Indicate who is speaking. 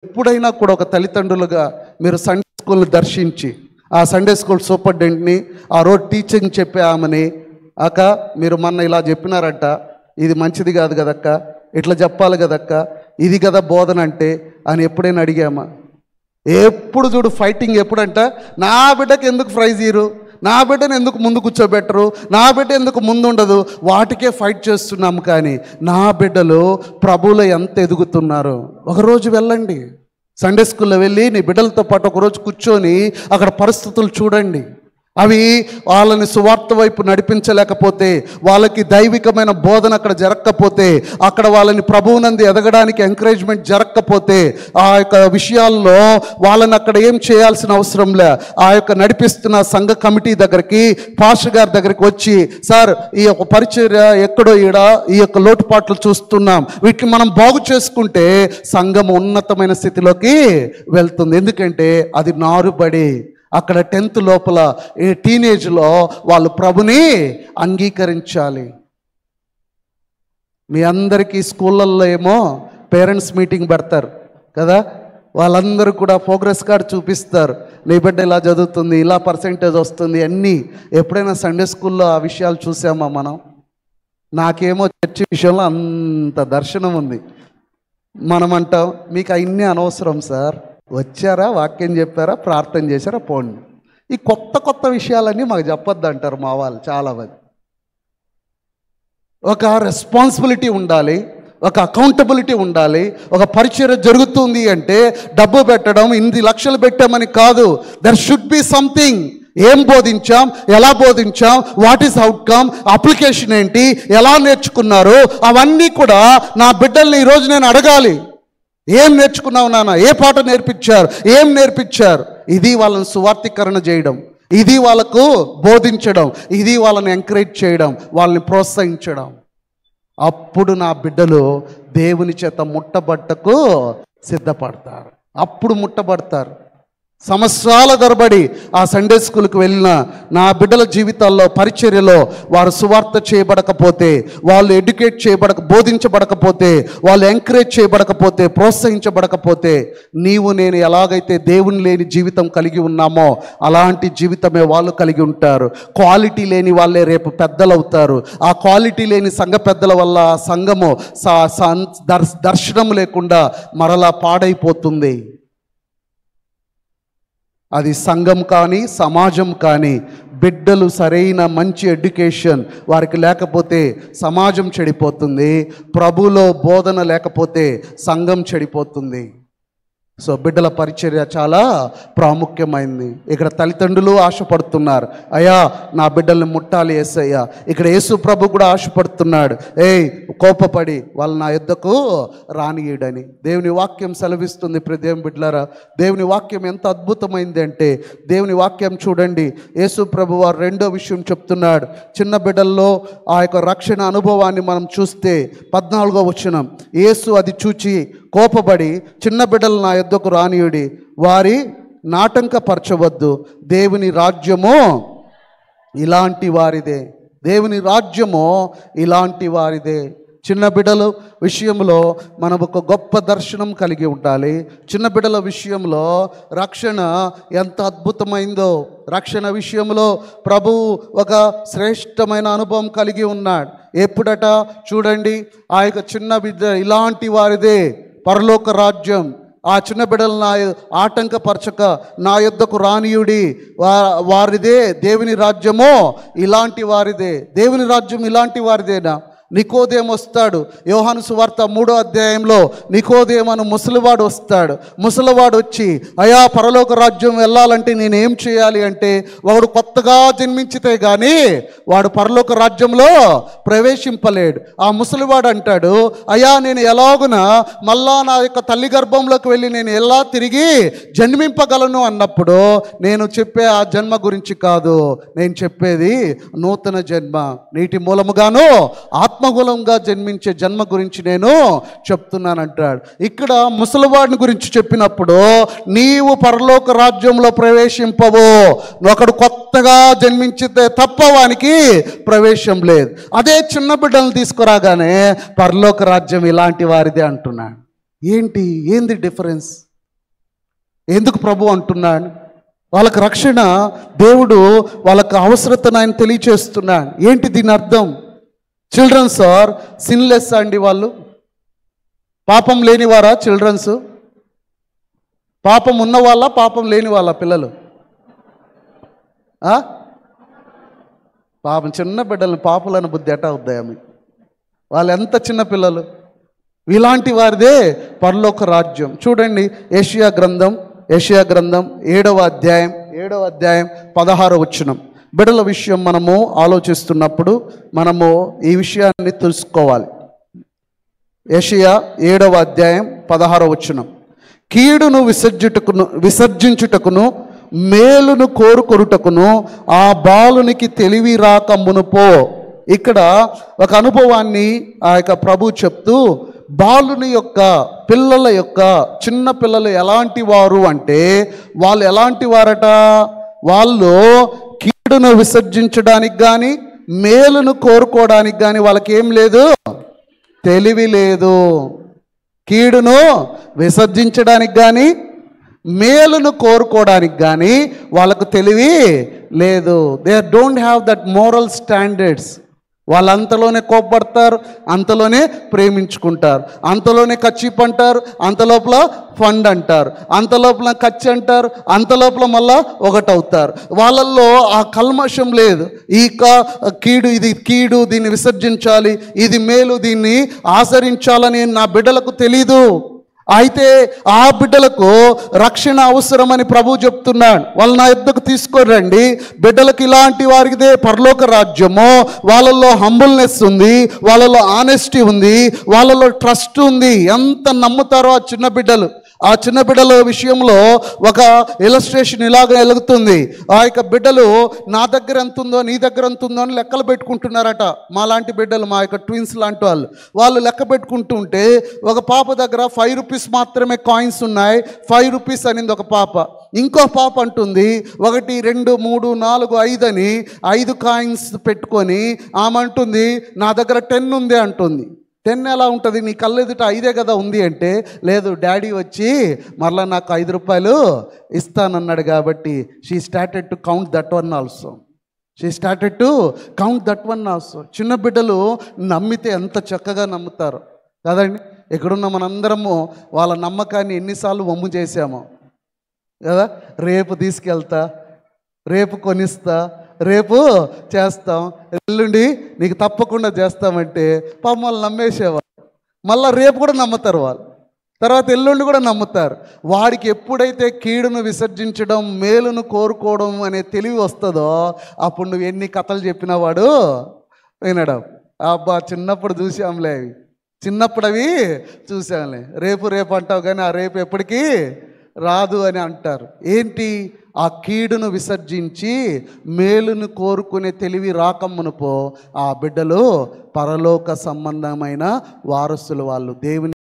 Speaker 1: ఎప్పుడైనా కూడా ఒక తల్లిదండ్రులుగా మీరు సండే స్కూల్ని దర్శించి ఆ సండే స్కూల్ సూపరింటెండెంట్ని, ఆ రోజు టీచింగ్ చెప్పే ఆమెని, అక్క మీరు మొన్న ఇలా చెప్పినారట, ఇది మంచిది కాదు కదక్క, ఇట్లా చెప్పాలి కదక్క, ఇది కదా బోధన అంటే అని ఎప్పుడైనా అడిగామా? ఎప్పుడు చూడు ఫైటింగ్. ఎప్పుడంట నా బిడ్డకి ఎందుకు ప్రైజ్ ఇయ్యరు, నా బిడ్డను ఎందుకు ముందు కూర్చోబెట్టరు, నా బిడ్డ ఎందుకు ముందు ఉండదు, వాటికే ఫైట్ చేస్తున్నాము. కానీ నా బిడ్డలు ప్రభువులో ఎంత ఎదుగుతున్నారు. ఒకరోజు వెళ్ళండి సండే స్కూల్లో వెళ్ళి నీ బిడ్డలతో పాటు ఒకరోజు కూర్చొని అక్కడ పరిస్థితులు చూడండి. అవి వాళ్ళని సువార్త వైపు నడిపించలేకపోతే, వాళ్ళకి దైవికమైన బోధన అక్కడ జరగకపోతే, అక్కడ వాళ్ళని ప్రభువునందు ఎదగడానికి ఎంకరేజ్మెంట్ జరగకపోతే, ఆ యొక్క విషయాల్లో వాళ్ళని అక్కడ ఏం చేయాల్సిన అవసరం లే. ఆ యొక్క నడిపిస్తున్న సంఘ కమిటీ దగ్గరికి, పాస్టర్ గారి దగ్గరికి వచ్చి, సార్ ఈ యొక్క పరిచర్య ఎక్కడో ఈ యొక్క లోటుపాట్లు చూస్తున్నాం, వీటిని మనం బాగు చేసుకుంటే సంఘం ఉన్నతమైన స్థితిలోకి వెళ్తుంది. ఎందుకంటే అది నారుబడి. అక్కడ 10th లోపల టీనేజ్లో వాళ్ళు ప్రభుని అంగీకరించాలి. మీ అందరికీ స్కూళ్ళల్లో ఏమో పేరెంట్స్ మీటింగ్ పెడతారు కదా, వాళ్ళందరూ కూడా ప్రోగ్రెస్ కార్డ్ చూపిస్తారు, నీ బిడ్డ ఇలా చదువుతుంది, ఇలా పర్సెంటేజ్ వస్తుంది అన్నీ. ఎప్పుడైనా సండే స్కూల్లో ఆ విషయాలు చూసామా మనం? నాకేమో చర్చి విషయంలో అంత దర్శనం ఉంది. మనం అంటాం మీకు అవన్నీ అనవసరం సార్, వచ్చారా, వాక్యం చెప్పారా, ప్రార్థన చేశారా, పోండి. ఈ కొత్త కొత్త విషయాలన్నీ మాకు చెప్పొద్దు అంటారు మా వాళ్ళు చాలామంది. ఒక రెస్పాన్సిబిలిటీ ఉండాలి, ఒక అకౌంటబిలిటీ ఉండాలి. ఒక పరిచర్య జరుగుతుంది అంటే డబ్బు పెట్టడం, 8 లక్షలు పెట్టామని కాదు. There should be something. ఏం బోధించాం, ఎలా బోధించాం, వాట్ ఈస్ అవుట్కమ్, అప్లికేషన్ ఏంటి, ఎలా నేర్చుకున్నారు, అవన్నీ కూడా నా బిడ్డల్ని ఈరోజు నేను అడగాలి. ఏం నేర్చుకున్నావు నాన్న, ఏ పాట నేర్పించారు, ఏం నేర్పించారు. ఇది వాళ్ళని సువార్తీకరణ చేయడం, ఇది వాళ్ళకు బోధించడం, ఇది వాళ్ళని ఎంకరేజ్ చేయడం, వాళ్ళని ప్రోత్సహించడం. అప్పుడు నా బిడ్డలు దేవుని చేత ముట్టబట్టకు సిద్ధపడతారు. అప్పుడు ముట్టబడతారు. సంవత్సరాల తరబడి ఆ సండే స్కూల్కి వెళ్ళిన నా బిడ్డల జీవితాల్లో పరిచర్యలో వారు సువార్త చేయబడకపోతే, వాళ్ళు ఎడ్యుకేట్ బోధించబడకపోతే, వాళ్ళు ఎంకరేజ్ చేయబడకపోతే, ప్రోత్సహించబడకపోతే, నీవు నేను ఎలాగైతే దేవుని లేని జీవితం కలిగి ఉన్నామో అలాంటి జీవితమే వాళ్ళు కలిగి ఉంటారు. క్వాలిటీ లేని వాళ్ళే రేపు పెద్దలు అవుతారు. ఆ క్వాలిటీ లేని సంఘ పెద్దల వల్ల సంఘము దర్శనం లేకుండా మరలా పాడైపోతుంది. అది సంఘం కానీ సమాజం కానీ, బిడ్డలు సరైన మంచి ఎడ్యుకేషన్ వారికి లేకపోతే సమాజం చెడిపోతుంది. ప్రభువులో బోధన లేకపోతే సంఘం చెడిపోతుంది. సో బిడ్డల పరిచర్య చాలా ప్రాముఖ్యమైంది. ఇక్కడ తల్లిదండ్రులు ఆశపడుతున్నారు, అయ్యా నా బిడ్డల్ని ముట్టాలి యేసయ్యా. ఇక్కడ యేసు ప్రభు కూడా ఆశపడుతున్నాడు, కోపపడి వాళ్ళు నా యుద్ధకు రానియడని. దేవుని వాక్యం సెలవిస్తుంది. దేవుని బిడ్డలారా, దేవుని వాక్యం ఎంత అద్భుతమైంది అంటే, దేవుని వాక్యం చూడండి. యేసు ప్రభు వారు 2వ విషయం చెప్తున్నాడు. చిన్న బిడ్డల్లో ఆ యొక్క రక్షణ అనుభవాన్ని మనం చూస్తే 14వ వచనం, యేసు అది చూచి కోపబడి, చిన్న బిడ్డలు నా యుద్ధకు రానియుడి, వారి నాటంకపరచవద్దు, దేవుని రాజ్యము ఇలాంటి వారిదే. దేవుని రాజ్యము ఇలాంటి వారిదే. చిన్న బిడ్డల విషయంలో మనం ఒక గొప్ప దర్శనం కలిగి ఉండాలి. చిన్న బిడ్డల విషయంలో రక్షణ ఎంత అద్భుతమైందో, రక్షణ విషయంలో ప్రభువు ఒక శ్రేష్టమైన అనుభవం కలిగి ఉన్నాడు. ఎప్పుడట చూడండి, ఆ యొక్క చిన్న బిడ్డ ఇలాంటి వారిదే పరలోక రాజ్యం. ఆ చిన్న బిడ్డలు నా ఆటంకపరచక నా యొద్దకు రానియుడి, వారిదే దేవుని రాజ్యమో ఇలాంటి వారిదే. దేవుని రాజ్యం ఇలాంటి వారిదేనా? నికోదేము వస్తాడు. యోహాను సువార్త 3వ అధ్యాయంలో నికోదేమను ముసలివాడు వస్తాడు. ముసలివాడు వచ్చి, అయా పరలోక రాజ్యం వెళ్ళాలంటే నేనేం చేయాలి అంటే, వాడు కొత్తగా జన్మించితే కానీ వాడు పరలోక రాజ్యంలో ప్రవేశింపలేడు. ఆ ముసలివాడు అంటాడు, అయా నేను ఎలాగున మళ్ళా నా యొక్క తల్లి గర్భంలోకి వెళ్ళి నేను ఎలా తిరిగి జన్మింపగలను అన్నప్పుడు, నేను చెప్పే ఆ జన్మ గురించి కాదు, నేను చెప్పేది నూతన జన్మ, నీటి మూలముగాను ఆత్మగూలంగా జన్మించే జన్మ గురించి నేను చెప్తున్నానంటాడు. ఇక్కడ ముసలివాడిని గురించి చెప్పినప్పుడు, నీవు పరలోక రాజ్యంలో ప్రవేశింపవు, ఒకడు కొత్తగా జన్మించితే తప్ప వానికి ప్రవేశం లేదు. అదే చిన్న బిడ్డలను తీసుకురాగానే పరలోక రాజ్యం ఇలాంటి వారిదే అంటున్నాడు. ఏంది డిఫరెన్స్? ఎందుకు ప్రభు అంటున్నాడు? వాళ్ళకి రక్షణ దేవుడు వాళ్ళకి అవసరతను ఆయన తెలియచేస్తున్నాడు. ఏంటి దీని అర్థం? చిల్డ్రన్స్ ఆర్ సిన్లెస్ అండి. వాళ్ళు పాపం లేని వారా చిల్డ్రన్స్? పాపం ఉన్న వాళ్ళ పాపం లేని వాళ్ళ పిల్లలు? పాపం చిన్న బిడ్డలను పాపులను బుద్ధి ఎటా అవుద్దాయా మీకు? వాళ్ళు ఎంత చిన్న పిల్లలు. ఇలాంటి వారిదే పరలోక రాజ్యం. చూడండి యెషయా గ్రంథం 7వ అధ్యాయం 16వ వచనం. బిడ్డల విషయం మనము ఆలోచిస్తున్నప్పుడు మనము ఈ విషయాన్ని తెలుసుకోవాలి. యెషయా 7వ అధ్యాయం 16వ వచనం. కీడును విసర్జించుటకును మేలును కోరుకొనుటకును ఆ బాలునికి తెలివి రాక మునుపో. ఇక్కడ ఒక అనుభవాన్ని ఆ యొక్క ప్రభు చెప్తూ, బాలుని యొక్క పిల్లల యొక్క చిన్న పిల్లలు ఎలాంటి వారు అంటే, వాళ్ళు ఎలాంటి వారట? వాళ్ళు కీడును విసర్జించడానికి కానీ మేలును కోరుకోవడానికి కానీ వాళ్ళకి ఏం లేదు, తెలివి లేదు. కీడును విసర్జించడానికి కానీ మేలును కోరుకోవడానికి కానీ వాళ్ళకు తెలివి లేదు. They don't have that moral standards. వాళ్ళు అంతలోనే కోప్పడతారు, అంతలోనే ప్రేమించుకుంటారు, అంతలోనే కచ్చిప్ అంటారు, అంతలోపల ఫండ్ అంటారు, అంతలోపల కచ్చి అంటారు, అంతలోపల మళ్ళా ఒకటవుతారు. వాళ్ళల్లో ఆ కల్మషం లేదు. ఈ కీడు, ఇది కీడు, దీన్ని విసర్జించాలి, ఇది మేలు, దీన్ని ఆచరించాలని నా బిడ్డలకు తెలీదు. అయితే ఆ బిడ్డలకు రక్షణ అవసరమని ప్రభు చెప్తున్నాడు. వాళ్ళు నా యొద్దకు తీసుకొని బిడ్డలకు ఇలాంటి వారికిదే పరలోక రాజ్యము. వాళ్ళల్లో హంబుల్నెస్ ఉంది, వాళ్ళలో ఆనెస్టీ ఉంది, వాళ్ళలో ట్రస్ట్ ఉంది. ఎంత నమ్ముతారో ఆ చిన్న బిడ్డలు. ఆ చిన్న బిడ్డల విషయంలో ఒక ఇలస్ట్రేషన్ ఇలాగ వెలుగుతుంది. ఆ యొక్క బిడ్డలు నా దగ్గర ఎంత ఉందో నీ దగ్గర ఎంత ఉందో అని లెక్కలు పెట్టుకుంటున్నారట. మా లాంటి బిడ్డలు, మా యొక్క ట్విన్స్ లాంటి వాళ్ళు లెక్క పెట్టుకుంటూ ఉంటే, ఒక పాప దగ్గర 5 రూపీస్ మాత్రమే కాయిన్స్ ఉన్నాయి. 5 రూపీస్ అనింది ఒక పాప. ఇంకో పాప అంటుంది 1 2 3 4 5 అని 5 కాయిన్స్ పెట్టుకొని ఆమె అంటుంది నా దగ్గర 10 ఉంది అంటుంది. 10 ఎలా ఉంటుంది? నీ కళ్ళు ఎదుట 5 కదా ఉంది అంటే, లేదు డాడీ వచ్చి మరలా నాకు 5 రూపాయలు ఇస్తానన్నాడు కాబట్టి she started to count that one also. చిన్న బిడ్డలు నమ్మితే ఎంత చక్కగా నమ్ముతారు కదండి. ఎక్కడున్న మనందరము వాళ్ళ నమ్మకాన్ని ఎన్నిసార్లు వమ్ము చేశామో కదా. రేపు తీసుకెళ్తా, రేపు కొనిస్తా, రేపు చేస్తాం, ఎల్లుండి నీకు తప్పకుండా చేస్తామంటే పాపం వాళ్ళు నమ్మేసేవాళ్ళు. మళ్ళీ రేపు కూడా నమ్ముతారు వాళ్ళు, తర్వాత ఎల్లుండి కూడా నమ్ముతారు. వాడికి ఎప్పుడైతే కీడును విసర్జించడం, మేలును కోరుకోవడం అనే తెలివి వస్తుందో అప్పుడు నువ్వు ఎన్ని కథలు చెప్పినా వాడు వినడం. అబ్బా చిన్నప్పుడు చూసాంలే, అవి చూసాంలే, రేపు అంటావు కానీ ఆ రేపు ఎప్పటికీ రాదు అని అంటారు. ఏంటి? ఆ కీడును విసర్జించి మేలును కోరుకునే తెలివి రాకమునుపో ఆ బిడ్డలు పరలోక సంబంధమైన వారసులు. వాళ్ళు దేవుని